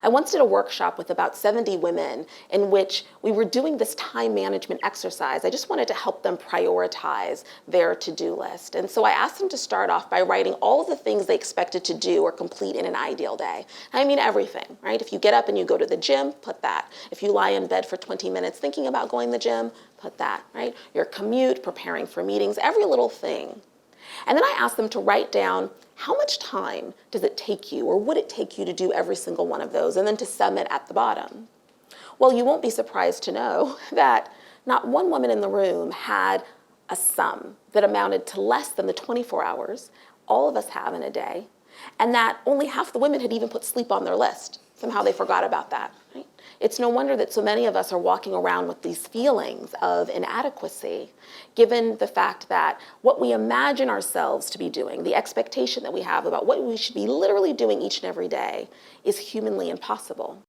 I once did a workshop with about 70 women in which we were doing this time management exercise. I just wanted to help them prioritize their to-do list. And so I asked them to start off by writing all of the things they expected to do or complete in an ideal day. I mean everything, right? If you get up and you go to the gym, put that. If you lie in bed for 20 minutes thinking about going to the gym, put that, right? Your commute, preparing for meetings, every little thing. And then I asked them to write down how much time does it take you or would it take you to do every single one of those, and then to sum it at the bottom. Well, you won't be surprised to know that not one woman in the room had a sum that amounted to less than the 24 hours all of us have in a day, and that only half the women had even put sleep on their list. Somehow they forgot about that, right? It's no wonder that so many of us are walking around with these feelings of inadequacy, given the fact that what we imagine ourselves to be doing, the expectation that we have about what we should be literally doing each and every day, is humanly impossible.